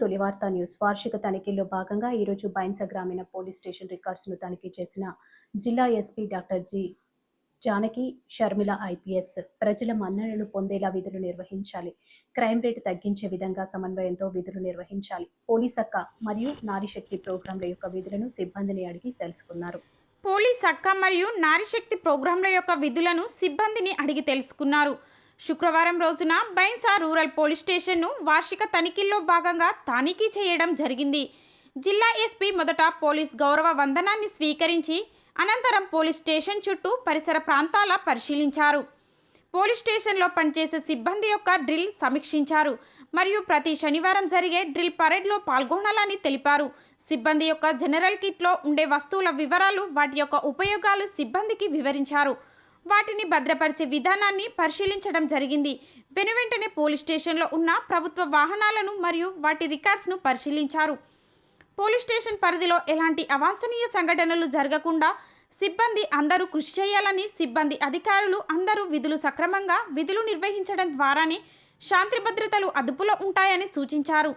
తొలి వార్తా న్యూస్ వార్షిక తనిఖీల్లో భాగంగా ఈరోజు బైన్స గ్రామీణ పోలీస్ స్టేషన్ రికార్డ్స్ను తనిఖీ చేసిన జిల్లా SP doctor G Janaki Sharmila IPS ప్రజల మన్ననలు పొందేలా విధులు నిర్వహించాలి, క్రైమ్ రేటు తగ్గించే విధంగా సమన్వయంతో విధులు నిర్వహించాలి, పోలీస్ అక్క మరియు నారీశక్తి ప్రోగ్రాంల యొక్క విధులను సిబ్బందిని అడిగి తెలుసుకున్నారు. పోలీస్ అక్క మరియు నారీశక్తి ప్రోగ్రాంల యొక్క విధులను సిబ్బందిని అడిగి తెలుసుకున్నారు. శుక్రవారం రోజున బైన్సా రూరల్ పోలీస్ స్టేషన్ను వార్షిక తనిఖీల్లో భాగంగా తనిఖీ చేయడం జరిగింది. జిల్లా ఎస్పీ మొదట పోలీస్ గౌరవ వందనాన్ని స్వీకరించి అనంతరం పోలీస్ స్టేషన్ చుట్టూ పరిసర ప్రాంతాల పరిశీలించారు. పోలీస్ స్టేషన్లో పనిచేసే సిబ్బంది యొక్క డ్రిల్ సమీక్షించారు మరియు ప్రతి శనివారం జరిగే డ్రిల్ పరేడ్లో పాల్గొనాలని తెలిపారు. సిబ్బంది యొక్క జనరల్ కిట్లో ఉండే వస్తువుల వివరాలు, వాటి యొక్క ఉపయోగాలు సిబ్బందికి వివరించారు. వాటిని భద్రపరిచే విధానాన్ని పరిశీలించడం జరిగింది. వెనువెంటనే పోలీస్ స్టేషన్లో ఉన్న ప్రభుత్వ వాహనాలను మరియు వాటి రికార్డ్స్ను పరిశీలించారు. పోలీస్ స్టేషన్ పరిధిలో ఎలాంటి అవాంఛనీయ సంఘటనలు జరగకుండా సిబ్బంది అందరూ కృషి చేయాలని, సిబ్బంది అధికారులు అందరూ విధులు సక్రమంగా విధులు నిర్వహించడం ద్వారానే శాంతి భద్రతలు అదుపులో ఉంటాయని సూచించారు.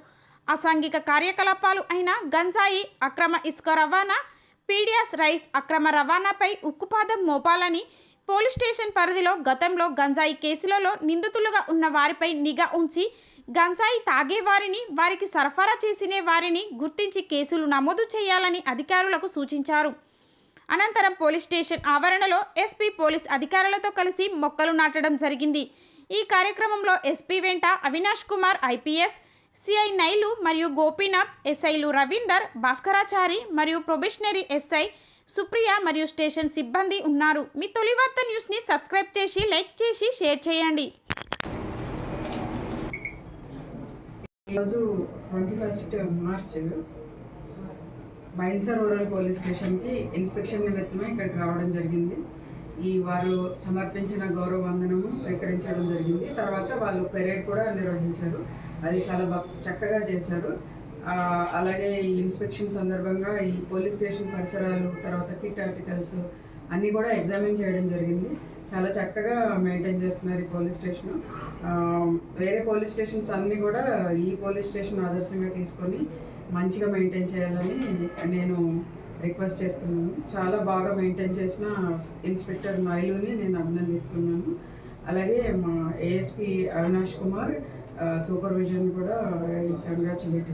అసాంఘిక కార్యకలాపాలు అయిన గంజాయి, అక్రమ ఇసుక రవాణా, పీడియాస్ రైస్ అక్రమ రవాణాపై ఉక్కుపాదం మోపాలని, పోలీస్ స్టేషన్ పరిధిలో గతంలో గంజాయి కేసులలో నిందితులుగా ఉన్న వారిపై నిఘా ఉంచి గంజాయి తాగేవారిని, వారికి సరఫరా చేసిన వారిని గుర్తించి కేసులు నమోదు చేయాలని అధికారులకు సూచించారు. అనంతరం పోలీస్ స్టేషన్ ఆవరణలో ఎస్పీ పోలీస్ అధికారులతో కలిసి మొక్కలు నాటడం జరిగింది. ఈ కార్యక్రమంలో ఎస్పీ వెంట Avinash Kumar IPS, CI Nile మరియు గోపీనాథ్, ఎస్ఐలు రవీందర్, భాస్కరాచారి మరియు ప్రొబేషనరీ ఎస్ఐ సుప్రియ మరియు స్టేషన్ సిబ్బంది ఉన్నారు. మీ తొలి వార్త న్యూస్ని సబ్స్క్రైబ్ చేసి, లైక్ చేసి, షేర్ చేయండి. ఈరోజు 21 మార్చ్ బైన్సా రూరల్ పోలీస్ స్టేషన్కి ఇన్స్పెక్షన్ నిమిత్తమే ఇక్కడికి రావడం జరిగింది. వారు సమర్పించిన గౌరవ వందనము స్వీకరించడం జరిగింది. తర్వాత వాళ్ళు పెరేడ్ కూడా నిర్వహించారు. అది చాలా చక్కగా చేశారు. అలాగే ఈ ఇన్స్పెక్షన్ సందర్భంగా ఈ పోలీస్ స్టేషన్ పరిసరాలు, తర్వాత కిట్ ఆర్టికల్స్ అన్నీ కూడా ఎగ్జామిన్ చేయడం జరిగింది. చాలా చక్కగా మెయింటైన్ చేస్తున్నారు ఈ పోలీస్ స్టేషన్. వేరే పోలీస్ స్టేషన్స్ అన్నీ కూడా ఈ పోలీస్ స్టేషన్ ఆదర్శంగా తీసుకొని మంచిగా మెయింటైన్ చేయాలని నేను రిక్వెస్ట్ చేస్తున్నాను. చాలా బాగా మెయింటైన్ చేసిన ఇన్స్పెక్టర్ మైలుని నేను అభినందిస్తున్నాను. అలాగే మా ఏఎస్పీ అవినాష్ కుమార్ సూపర్విజన్ కూడా కంగ్రాచులేట్.